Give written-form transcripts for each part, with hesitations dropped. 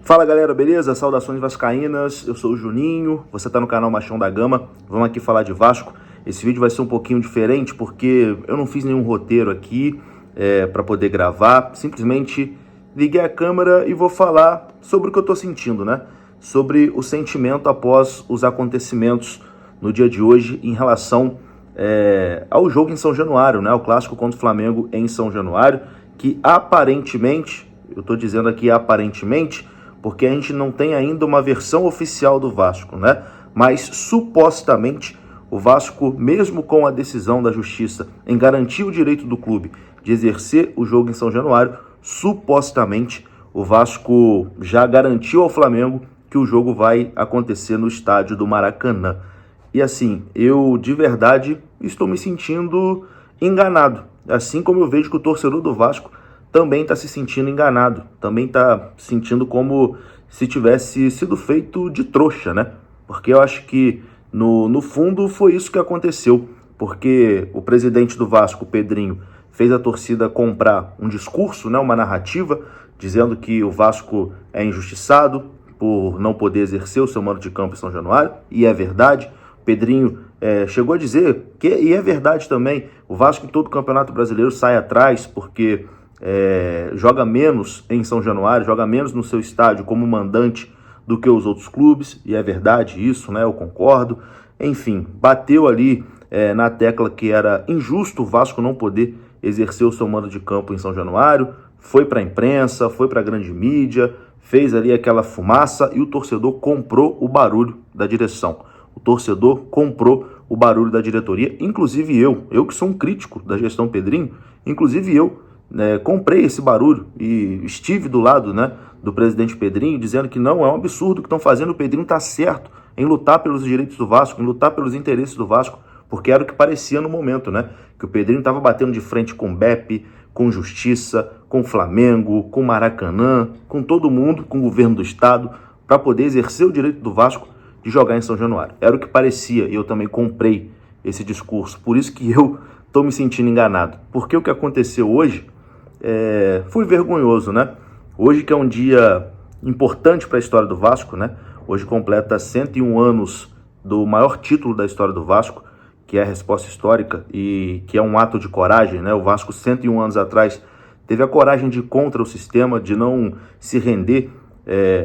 Fala galera, beleza? Saudações vascaínas, eu sou o Juninho, você tá no canal Machão da Gama, vamos aqui falar de Vasco. Esse vídeo vai ser um pouquinho diferente porque eu não fiz nenhum roteiro aqui para poder gravar, simplesmente liguei a câmera e vou falar sobre o que eu tô sentindo, né? Sobre o sentimento após os acontecimentos no dia de hoje em relação ao jogo em São Januário, né? O clássico contra o Flamengo em São Januário, que aparentemente, eu tô dizendo aqui aparentemente, porque a gente não tem ainda uma versão oficial do Vasco, né? Mas supostamente o Vasco, mesmo com a decisão da Justiça em garantir o direito do clube de exercer o jogo em São Januário, supostamente o Vasco já garantiu ao Flamengo que o jogo vai acontecer no estádio do Maracanã. E assim, eu de verdade estou me sentindo enganado, assim como eu vejo que o torcedor do Vasco também está se sentindo enganado, também está sentindo como se tivesse sido feito de trouxa, né? Porque eu acho que, no fundo, foi isso que aconteceu, porque o presidente do Vasco, Pedrinho, fez a torcida comprar um discurso, né, uma narrativa, dizendo que o Vasco é injustiçado por não poder exercer o seu mando de campo em São Januário, e é verdade. Pedrinho chegou a dizer, e é verdade também, o Vasco em todo o Campeonato Brasileiro sai atrás porque joga menos em São Januário, joga menos no seu estádio como mandante do que os outros clubes, e é verdade isso, né? Eu concordo. Enfim, bateu ali na tecla que era injusto o Vasco não poder exercer o seu mando de campo em São Januário, foi para a imprensa, foi para a grande mídia, fez ali aquela fumaça e o torcedor comprou o barulho da direção. O torcedor comprou o barulho da diretoria, inclusive eu que sou um crítico da gestão Pedrinho, inclusive eu comprei esse barulho e estive do lado, né, do presidente Pedrinho, dizendo que não, é um absurdo o que estão fazendo, o Pedrinho está certo em lutar pelos direitos do Vasco, em lutar pelos interesses do Vasco, porque era o que parecia no momento, né, que o Pedrinho estava batendo de frente com o BEP, com Justiça, com o Flamengo, com o Maracanã, com todo mundo, com o governo do estado, para poder exercer o direito do Vasco de jogar em São Januário. Era o que parecia, e eu também comprei esse discurso, por isso que eu estou me sentindo enganado, porque o que aconteceu hoje foi vergonhoso, né? Hoje que é um dia importante para a história do Vasco, né? Hoje completa 101 anos do maior título da história do Vasco, que é a Resposta Histórica e que é um ato de coragem, né? O Vasco 101 anos atrás teve a coragem de ir contra o sistema, de não se render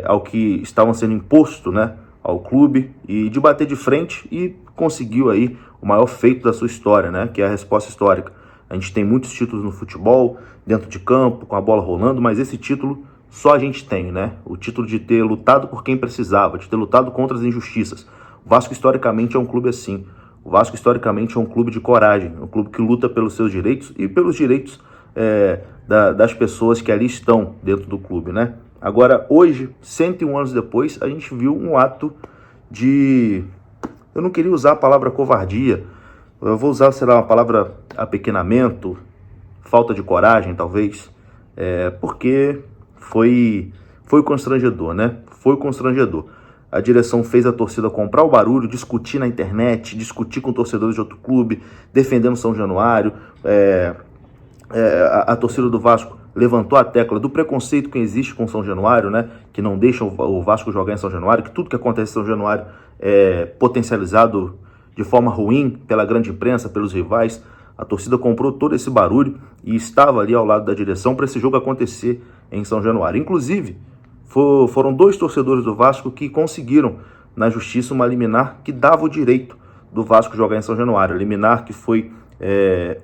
ao que estavam sendo imposto, né, ao clube, e de bater de frente, e conseguiu aí o maior feito da sua história, né? Que é a Resposta Histórica. A gente tem muitos títulos no futebol, dentro de campo, com a bola rolando, mas esse título só a gente tem, né? O título de ter lutado por quem precisava, de ter lutado contra as injustiças. O Vasco, historicamente, é um clube assim. O Vasco, historicamente, é um clube de coragem, um clube que luta pelos seus direitos e pelos direitos das pessoas que ali estão dentro do clube, né? Agora, hoje, 101 anos depois, a gente viu um ato de... Eu não queria usar a palavra covardia, eu vou usar, sei lá, uma palavra apequenamento, falta de coragem, talvez, porque foi constrangedor, né? Foi constrangedor. A direção fez a torcida comprar o barulho, discutir na internet, discutir com torcedores de outro clube, defendendo São Januário. A torcida do Vasco levantou a tecla do preconceito que existe com São Januário, né? Que não deixa o Vasco jogar em São Januário, que tudo que acontece em São Januário é potencializado de forma ruim pela grande imprensa, pelos rivais. A torcida comprou todo esse barulho e estava ali ao lado da direção para esse jogo acontecer em São Januário. Inclusive, foram dois torcedores do Vasco que conseguiram na justiça uma liminar que dava o direito do Vasco jogar em São Januário. A liminar que foi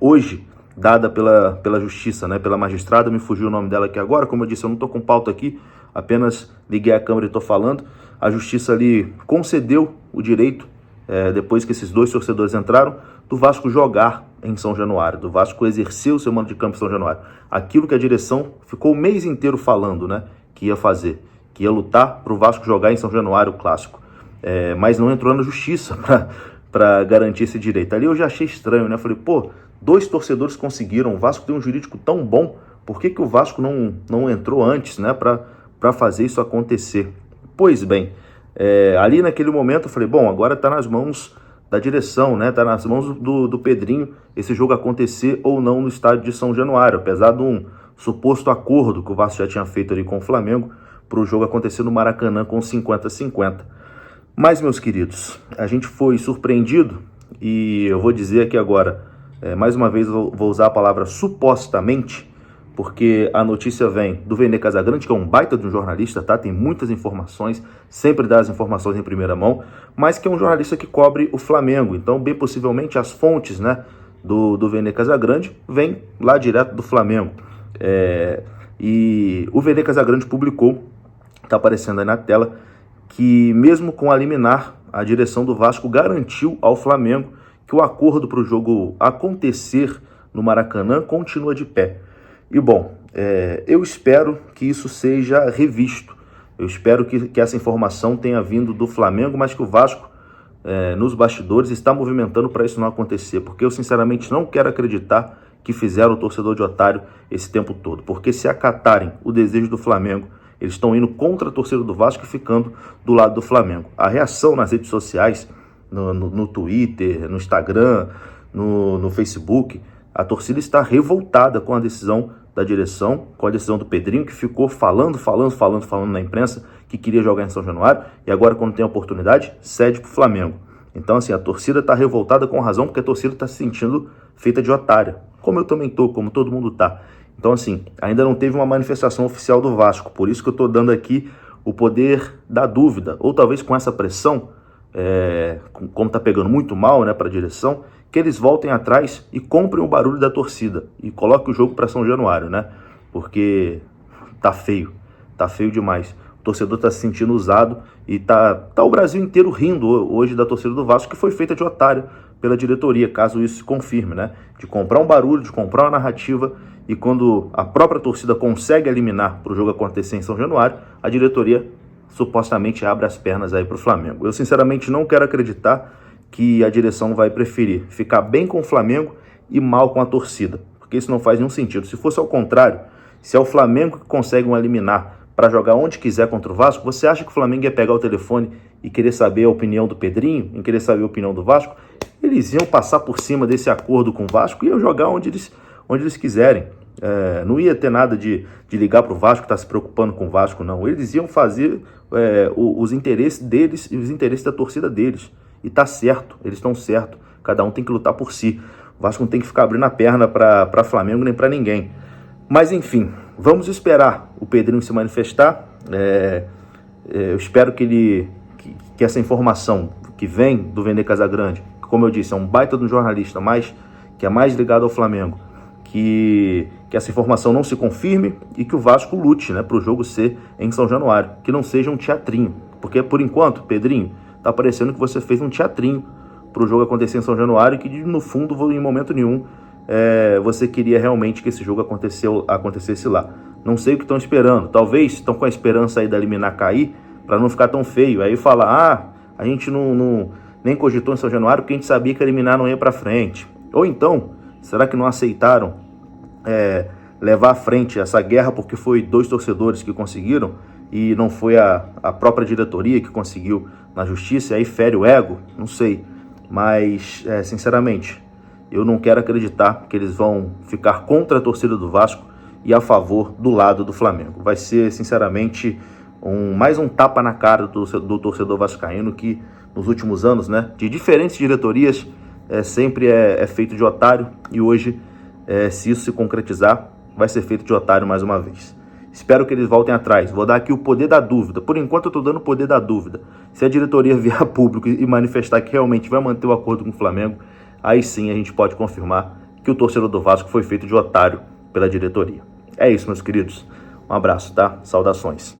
hoje dada pela justiça, né, pela magistrada, me fugiu o nome dela aqui agora, como eu disse, eu não estou com pauta aqui, apenas liguei a câmera e estou falando. A justiça ali concedeu o direito, depois que esses dois torcedores entraram, do Vasco jogar em São Januário, do Vasco exercer o seu mando de campo em São Januário. Aquilo que a direção ficou o mês inteiro falando, né, que ia fazer, que ia lutar para o Vasco jogar em São Januário o clássico, mas não entrou na justiça para garantir esse direito. Ali eu já achei estranho, né, falei, pô, dois torcedores conseguiram, o Vasco tem um jurídico tão bom, por que o Vasco não entrou antes, né, para fazer isso acontecer? Pois bem, ali naquele momento eu falei, bom, agora está nas mãos da direção, né? Está nas mãos do Pedrinho esse jogo acontecer ou não no estádio de São Januário, apesar de um suposto acordo que o Vasco já tinha feito ali com o Flamengo para o jogo acontecer no Maracanã com 50-50. Mas, meus queridos, a gente foi surpreendido e eu vou dizer aqui agora, mais uma vez eu vou usar a palavra supostamente, porque a notícia vem do Vene Casagrande, que é um baita de um jornalista, tá? Tem muitas informações, sempre dá as informações em primeira mão, mas que é um jornalista que cobre o Flamengo. Então, bem possivelmente, as fontes, né, do Vene Casagrande vêm lá direto do Flamengo. E o Vene Casagrande publicou, está aparecendo aí na tela, que mesmo com a liminar, a direção do Vasco garantiu ao Flamengo que o acordo para o jogo acontecer no Maracanã continua de pé. E bom, eu espero que isso seja revisto. Eu espero que essa informação tenha vindo do Flamengo, mas que o Vasco, nos bastidores, está movimentando para isso não acontecer. Porque eu, sinceramente, não quero acreditar que fizeram o torcedor de otário esse tempo todo. Porque se acatarem o desejo do Flamengo, eles estão indo contra a torcida do Vasco e ficando do lado do Flamengo. A reação nas redes sociais, no Twitter, no Instagram, no Facebook, a torcida está revoltada com a decisão da direção, com a decisão do Pedrinho, que ficou falando na imprensa que queria jogar em São Januário e agora, quando tem a oportunidade, cede para o Flamengo. Então, assim, a torcida está revoltada com razão, porque a torcida está se sentindo feita de otária, como eu também estou, como todo mundo está. Então, assim, ainda não teve uma manifestação oficial do Vasco, por isso que eu estou dando aqui o poder da dúvida, ou talvez com essa pressão, como está pegando muito mal, né, para a direção, que eles voltem atrás e comprem o barulho da torcida e coloquem o jogo para São Januário, né? Porque tá feio demais. O torcedor tá se sentindo usado e tá o Brasil inteiro rindo hoje da torcida do Vasco, que foi feita de otário pela diretoria, caso isso se confirme, né? De comprar um barulho, de comprar uma narrativa, e quando a própria torcida consegue eliminar para o jogo acontecer em São Januário, a diretoria supostamente abre as pernas aí para o Flamengo. Eu sinceramente não quero acreditar que a direção vai preferir ficar bem com o Flamengo e mal com a torcida, porque isso não faz nenhum sentido. Se fosse ao contrário, se é o Flamengo que consegue um eliminar para jogar onde quiser contra o Vasco, você acha que o Flamengo ia pegar o telefone e querer saber a opinião do Pedrinho, e querer saber a opinião do Vasco? Eles iam passar por cima desse acordo com o Vasco e iam jogar onde eles quiserem. Não ia ter nada de ligar para o Vasco, estar se preocupando com o Vasco, não. Eles iam fazer os interesses deles e os interesses da torcida deles. E tá certo, eles estão certos. Cada um tem que lutar por si. O Vasco não tem que ficar abrindo a perna para Flamengo nem para ninguém. Mas enfim, vamos esperar o Pedrinho se manifestar. Eu espero que essa informação que vem do Vene Casagrande, que, como eu disse, é um baita de um jornalista, mas que é mais ligado ao Flamengo, que essa informação não se confirme e que o Vasco lute, né, para o jogo ser em São Januário, que não seja um teatrinho. Porque, por enquanto, Pedrinho, tá parecendo que você fez um teatrinho para o jogo acontecer em São Januário e que, no fundo, em momento nenhum, você queria realmente que esse jogo acontecesse lá. Não sei o que estão esperando. Talvez estão com a esperança aí da liminar cair para não ficar tão feio. Aí falar, a gente nem cogitou em São Januário porque a gente sabia que a liminar não ia para frente. Ou então, será que não aceitaram levar à frente essa guerra porque foi 2 torcedores que conseguiram e não foi a própria diretoria que conseguiu na justiça, e aí fere o ego? Não sei, mas sinceramente eu não quero acreditar que eles vão ficar contra a torcida do Vasco e a favor do lado do Flamengo. Vai ser, sinceramente, mais um tapa na cara do torcedor vascaíno, que nos últimos anos, né, de diferentes diretorias, sempre é feito de otário, e hoje, se isso se concretizar, vai ser feito de otário mais uma vez. Espero que eles voltem atrás. Vou dar aqui o poder da dúvida. Por enquanto eu estou dando o poder da dúvida. Se a diretoria vier a público e manifestar que realmente vai manter o acordo com o Flamengo, aí sim a gente pode confirmar que o torcedor do Vasco foi feito de otário pela diretoria. É isso, meus queridos. Um abraço, tá? Saudações.